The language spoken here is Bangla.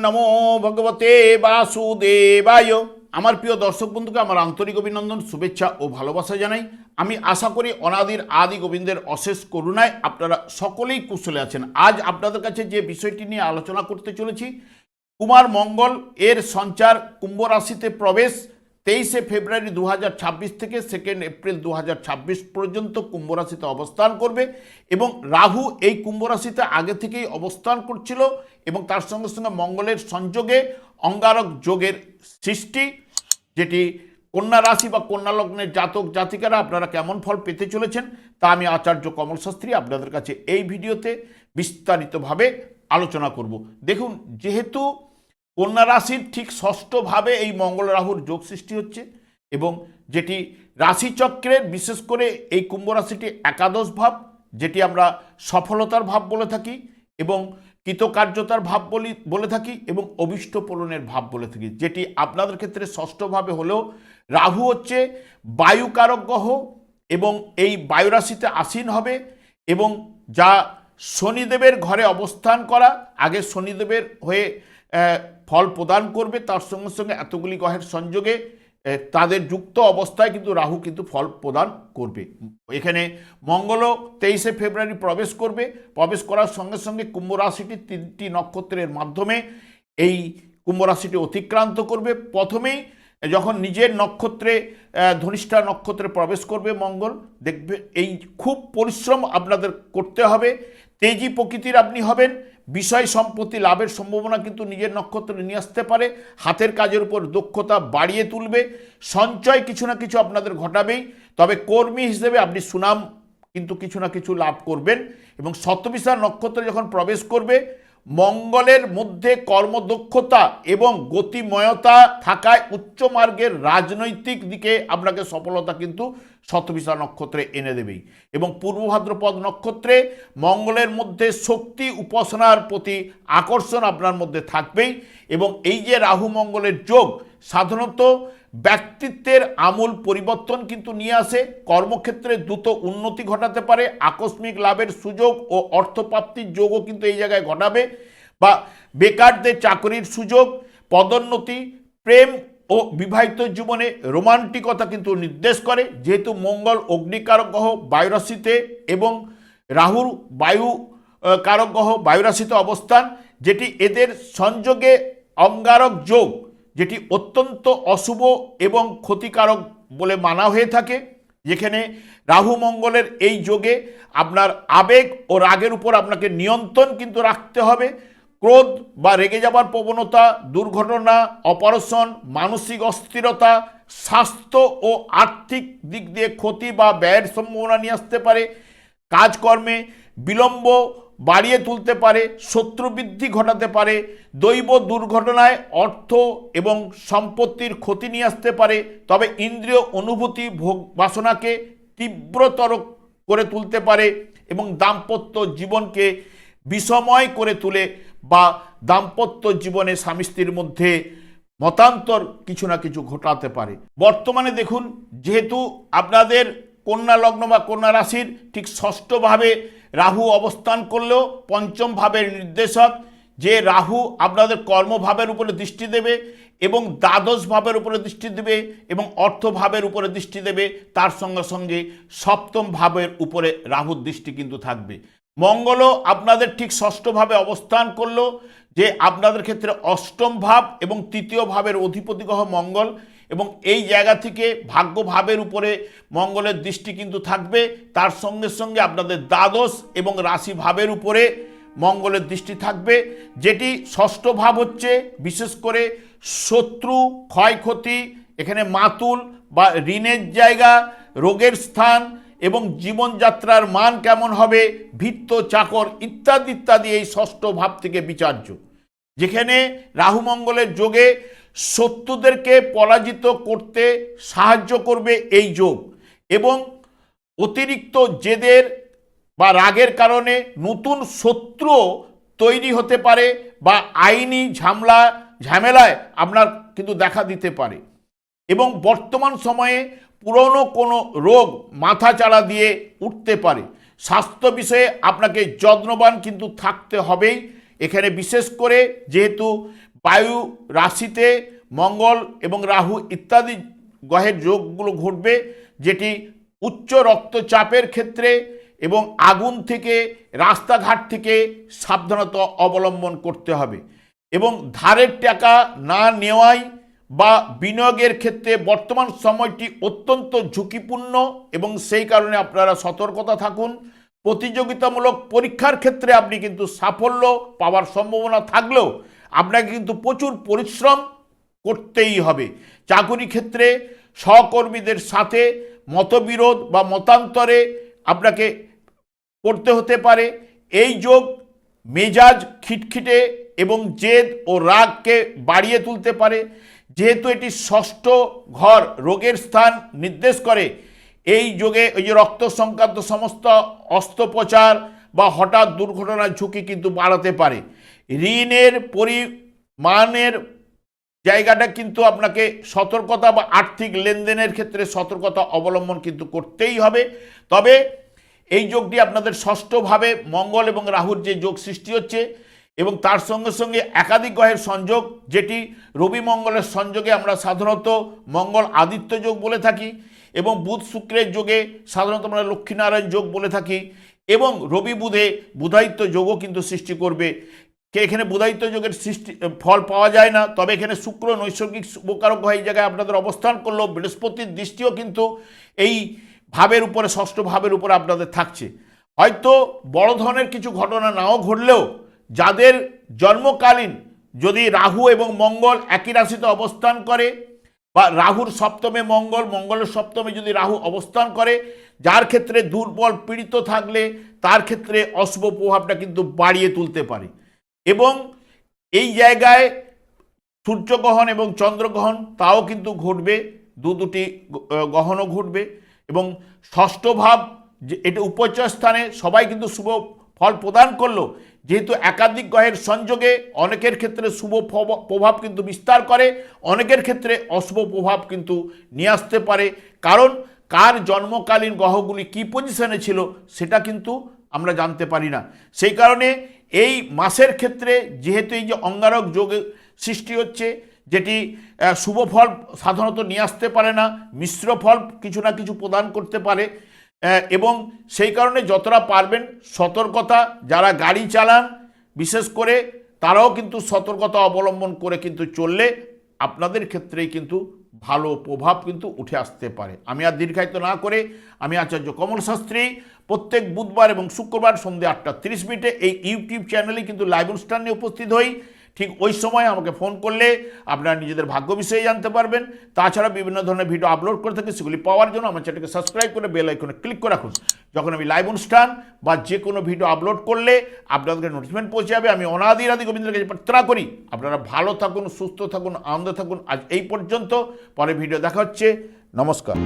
নমো ভগবতে বাসুদেবায়। আমার প্রিয় দর্শক বন্ধুকে আমার আন্তরিক অভিনন্দন, শুভেচ্ছা ও ভালোবাসা জানাই। আমি আশা করি অনাদির আদি গোবিন্দের অশেষ করুণায় আপনারা সকলেই কুশলে আছেন। আজ আপনাদের কাছে যে বিষয়টি নিয়ে আলোচনা করতে চলেছি, কুমার মঙ্গল এর সঞ্চার কুম্ভ রাশিতে প্রবেশ 23শে ফেব্রুয়ারি 2026 থেকে 2 এপ্রিল 2026 পর্যন্ত কুম্ভ রাশিতে অবস্থান করবে এবং রাহু এই কুম্ভ রাশিতে আগে থেকেই অবস্থান করছিল এবং তার সঙ্গে সঙ্গে মঙ্গলের সংযোগে অঙ্গারক যোগের সৃষ্টি, যেটি কন্যা রাশি বা কন্যা লগ্নের জাতক জাতিকারা আপনারা কেমন ফল পেতে চলেছেন তা আমি আচার্য কমল শাস্ত্রী আপনাদের কাছে এই ভিডিওতে বিস্তারিতভাবে আলোচনা করব। দেখুন, যেহেতু কন্যা রাশির ঠিক ষষ্ঠভাবে এই মঙ্গল রাহুর যোগ সৃষ্টি হচ্ছে এবং যেটি রাশিচক্রের বিশেষ করে এই কুম্ভ রাশিটি একাদশ ভাব, যেটি আমরা সফলতার ভাব বলে থাকি এবং কৃতকার্যতার ভাব বলে থাকি এবং অভীষ্ট পূরণের ভাব বলে থাকি, যেটি আপনাদের ক্ষেত্রে ষষ্ঠভাবে হলেও রাহু হচ্ছে বায়ুকারক গ্রহ এবং এই বায়ু রাশিতে আসীন হবে এবং যা শনিদেবের ঘরে অবস্থান করা, আগে শনিদেবের হয়ে ফল প্রদান করবে, তার সঙ্গে সঙ্গে এতগুলি গ্রহের সংযোগে তাদের যুক্ত অবস্থায় কিন্তু রাহু কিন্তু ফল প্রদান করবে। এখানে মঙ্গলও 23শে ফেব্রুয়ারি প্রবেশ করবে। প্রবেশ করার সঙ্গে সঙ্গে কুম্ভ রাশিটি 3টি নক্ষত্রের মাধ্যমে এই কুম্ভ রাশিটি অতিক্রান্ত করবে। প্রথমেই যখন নিজের নক্ষত্রে ধনিষ্ঠা নক্ষত্রে প্রবেশ করবে মঙ্গল, দেখবে এই খুব পরিশ্রম আপনাদের করতে হবে, তেজি প্রকৃতির আপনি হবেন, বিষয় সম্পত্তি লাভের সম্ভাবনা কিন্তু নিজের নক্ষত্রে নিয়ে আসতে পারে, হাতের কাজের উপর দক্ষতা বাড়িয়ে তুলবে, সঞ্চয় কিছু না কিছু আপনাদের ঘটাবেই, তবে কর্মী হিসেবে আপনি সুনাম কিন্তু কিছু না কিছু লাভ করবেন এবং শতবিশা নক্ষত্রে যখন প্রবেশ করবে মঙ্গলের মধ্যে কর্মদক্ষতা এবং গতিময়তা থাকায় উচ্চ মার্গের রাজনৈতিক দিকে আপনাকে সফলতা কিন্তু শতবিশা নক্ষত্রে এনে দেবেই এবং পূর্ব ভাদ্রপদ নক্ষত্রে মঙ্গলের মধ্যে শক্তি উপাসনার প্রতি আকর্ষণ আপনার মধ্যে থাকবেই এবং এই যে রাহু মঙ্গলের যোগ সাধারণত ব্যক্তিত্বের আমূল পরিবর্তন কিন্তু নিয়ে আসে, কর্মক্ষেত্রে দ্রুত উন্নতি ঘটাতে পারে, আকস্মিক লাভের সুযোগ ও অর্থপ্রাপ্তির যোগও কিন্তু এই জায়গায় ঘটাবে বা বেকারদের চাকরির সুযোগ, পদোন্নতি, প্রেম ও বিবাহিত জীবনে রোমান্টিকতা কিন্তু নির্দেশ করে। যেহেতু মঙ্গল অগ্নিকারক গ্রহ বায়ুরাশিতে এবং রাহুর বায়ু কারক গ্রহ বায়ুরাশিতে অবস্থান, যেটি এদের সংযোগে অঙ্গারক যোগ, যেটি অত্যন্ত অশুভ এবং ক্ষতিকারক বলে মানা হয়ে থাকে, যেখানে রাহু মঙ্গলের এই যোগে আপনার আবেগ ও রাগের উপর আপনাকে নিয়ন্ত্রণ কিন্তু রাখতে হবে। ক্রোধ বা রেগে যাবার প্রবণতা, দুর্ঘটনা, অপারেশন, মানসিক অস্থিরতা, স্বাস্থ্য ও আর্থিক দিক দিয়ে ক্ষতি বা ব্যয়ের সম্ভাবনা নিয়ে আসতে পারে, কাজকর্মে বিলম্ব বাড়িয়ে তুলতে পারে, শত্রু বৃদ্ধি ঘটাতে পারে, দৈব দুর্ঘটনায় অর্থ এবং সম্পত্তির ক্ষতি নিয়ে আসতে পারে, তবে ইন্দ্রিয় অনুভূতি ভোগ বাসনাকে তীব্রতর করে তুলতে পারে এবং দাম্পত্য জীবনকে বিষময় করে তুলে বা দাম্পত্য জীবনে স্বামী স্ত্রীর মধ্যে মতান্তর কিছু না কিছু ঘটাতে পারে। বর্তমানে দেখুন, যেহেতু আপনাদের কন্যা লগ্ন বা কন্যা রাশির ঠিক ষষ্ঠভাবে রাহু অবস্থান করলেও পঞ্চম ভাবের নির্দেশক, যে রাহু আপনাদের কর্মভাবের উপরে দৃষ্টি দেবে এবং দ্বাদশ ভাবের উপরে দৃষ্টি দেবে এবং অর্থভাবের উপরে দৃষ্টি দেবে, তার সঙ্গে সঙ্গে সপ্তম ভাবের উপরে রাহুর দৃষ্টি কিন্তু থাকবে। মঙ্গলও আপনাদের ঠিক ষষ্ঠভাবে অবস্থান করলো, যে আপনাদের ক্ষেত্রে অষ্টম ভাব এবং তৃতীয় ভাবের অধিপতি গ্রহ মঙ্গল এবং এই জায়গা থেকে ভাগ্য ভাবের উপরে মঙ্গলের দৃষ্টি কিন্তু থাকবে, তার সঙ্গে সঙ্গে আপনাদের দ্বাদশ এবং রাশি ভাবের উপরে মঙ্গলের দৃষ্টি থাকবে, যেটি ষষ্ঠ ভাব হচ্ছে বিশেষ করে শত্রু, ক্ষয়ক্ষতি, এখানে মাতুল বা ঋণের জায়গা, রোগের স্থান এবং জীবনযাত্রার মান কেমন হবে, ভৃত্য চাকর ইত্যাদি ইত্যাদি এই ষষ্ঠ ভাব থেকে বিচার্য, যেখানে রাহু মঙ্গলের যোগে শত্রুদেরকে পরাজিত করতে সাহায্য করবে এই যোগ এবং অতিরিক্ত জেদের বা রাগের কারণে নতুন শত্রু তৈরি হতে পারে বা আইনি ঝামেলায় আপনার কিন্তু দেখা দিতে পারে এবং বর্তমান সময়ে পুরনো কোনো রোগ মাথাচাড়া দিয়ে উঠতে পারে। স্বাস্থ্য বিষয়ে আপনাকে যত্নবান কিন্তু থাকতে হবেই। এখানে বিশেষ করে যেহেতু বায়ু রাশিতে মঙ্গল এবং রাহু ইত্যাদি গ্রহের যোগগুলো ঘটবে, যেটি উচ্চ রক্তচাপের ক্ষেত্রে এবং আগুন থেকে, রাস্তাঘাট থেকে সাবধানতা অবলম্বন করতে হবে। এবং ধারের টাকা না নেওয়াই বা বিনিয়োগের ক্ষেত্রে বর্তমান সময়টি অত্যন্ত ঝুঁকিপূর্ণ এবং সেই কারণে আপনারা সতর্কতা থাকুন। প্রতিযোগিতামূলক পরীক্ষার ক্ষেত্রে আপনি কিন্তু সাফল্য পাওয়ার সম্ভাবনা থাকলেও আপনাকে কিন্তু প্রচুর পরিশ্রম করতেই হবে। চাকুরি ক্ষেত্রে সহকর্মীদের সাথে মতবিরোধ বা মতান্তরে আপনাকে পড়তে হতে পারে। এই যোগ মেজাজ খিটখিটে এবং জেদ ও রাগকে বাড়িয়ে তুলতে পারে। যেহেতু এটি ষষ্ঠ ঘর রোগের স্থান নির্দেশ করে, এই যোগে ওই যে রক্ত সংক্রান্ত সমস্ত অস্ত্রোপচার বা হঠাৎ দুর্ঘটনার ঝুঁকি কিন্তু বাড়াতে পারে। ঋণের পরিমাণের জায়গাটা কিন্তু আপনাকে সতর্কতা বা আর্থিক লেনদেনের ক্ষেত্রে সতর্কতা অবলম্বন কিন্তু করতেই হবে। তবে এই যোগটি আপনাদের ষষ্ঠভাবে মঙ্গল এবং রাহুর যে যোগ সৃষ্টি হচ্ছে এবং তার সঙ্গে সঙ্গে একাধিক গ্রহের সংযোগ, যেটি রবি মঙ্গলের সংযোগে আমরা সাধারণত মঙ্গল আদিত্য যোগ বলে থাকি এবং বুধ শুক্রের যোগে সাধারণত আমরা লক্ষ্মীনারায়ণ যোগ বলে থাকি এবং রবি বুধে বুধায়িত্ব যোগও কিন্তু সৃষ্টি করবে। এখানে বুধায়িত্ব যোগের সৃষ্টি ফল পাওয়া যায় না, তবে এখানে শুক্র নৈসর্গিক শুভকারক গ্রহ এই জায়গায় আপনাদের অবস্থান করলেও বৃহস্পতির দৃষ্টিও কিন্তু এই ভাবের উপরে, ষষ্ঠ ভাবের উপরে আপনাদের থাকছে। হয়তো বড় ধরনের কিছু ঘটনা নাও ঘটলেও যাদের জন্মকালীন যদি রাহু এবং মঙ্গল একই রাশিতে অবস্থান করে বা রাহুর সপ্তমে মঙ্গল, মঙ্গলের সপ্তমে যদি রাহু অবস্থান করে, যার ক্ষেত্রে দুর্বল পীড়িত থাকলে তার ক্ষেত্রে অশুভ প্রভাবটা কিন্তু বাড়িয়ে তুলতে পারে। এবং এই জায়গায় সূর্যগ্রহণ এবং চন্দ্রগ্রহণ তাও কিন্তু ঘটবে, দুটি গ্রহণও ঘটবে। এবং ষষ্ঠ ভাব যে এটা উপচয় স্থানে সবাই কিন্তু শুভ ফল প্রদান করলো, যেহেতু একাধিক গ্রহের সংযোগে অনেকের ক্ষেত্রে শুভ প্রভাব কিন্তু বিস্তার করে, অনেকের ক্ষেত্রে অশুভ প্রভাব কিন্তু নিয়ে আসতে পারে। কারণ কার জন্মকালীন গ্রহগুলি কী পজিশনে ছিল সেটা কিন্তু আমরা জানতে পারি না। সেই কারণে এই মাসের ক্ষেত্রে যেহেতু এই যে অঙ্গারক যোগ সৃষ্টি হচ্ছে, যেটি শুভ ফল সাধারণত নিয়ে আসতে পারে না, মিশ্র ফল কিছু না কিছু প্রদান করতে পারে। এবং সেই কারণে যতটা পারবেন সতর্কতা, যারা গাড়ি চালান বিশেষ করে তারাও কিন্তু সতর্কতা অবলম্বন করে কিন্তু চললে আপনাদের ক্ষেত্রেই কিন্তু ভালো প্রভাব কিন্তু উঠে আসতে পারে। আমি আর দীর্ঘায়িত না করে আমি আচার্য কমল শাস্ত্রী প্রত্যেক বুধবার এবং শুক্রবার সন্ধ্যে 8:30 এই ইউটিউব চ্যানেলে কিন্তু লাইভ অনুষ্ঠান নিয়ে উপস্থিত হই। ঠিক ওই সময় আমাকে ফোন করলে আপনারা নিজেদের ভাগ্য বিষয়ে জানতে পারবেন। তাছাড়া বিভিন্ন ধরনের ভিডিও আপলোড করে থাকি, সেগুলি পাওয়ার জন্য আমার চ্যানেলকে সাবস্ক্রাইব করে বেল আইকনে ক্লিক করে রাখুন। যখন আমি লাইভ অনুষ্ঠান বা যে কোনো ভিডিও আপলোড করলে আপনাদের নোটিফিকেশন পৌঁছে যাবে। আমি অনাদি আদি গোবিন্দের কাছে প্রার্থনা করি আপনারা ভালো থাকুন, সুস্থ থাকুন, আনন্দ থাকুন। আজ এই পর্যন্ত, পরে ভিডিও দেখা হচ্ছে। নমস্কার।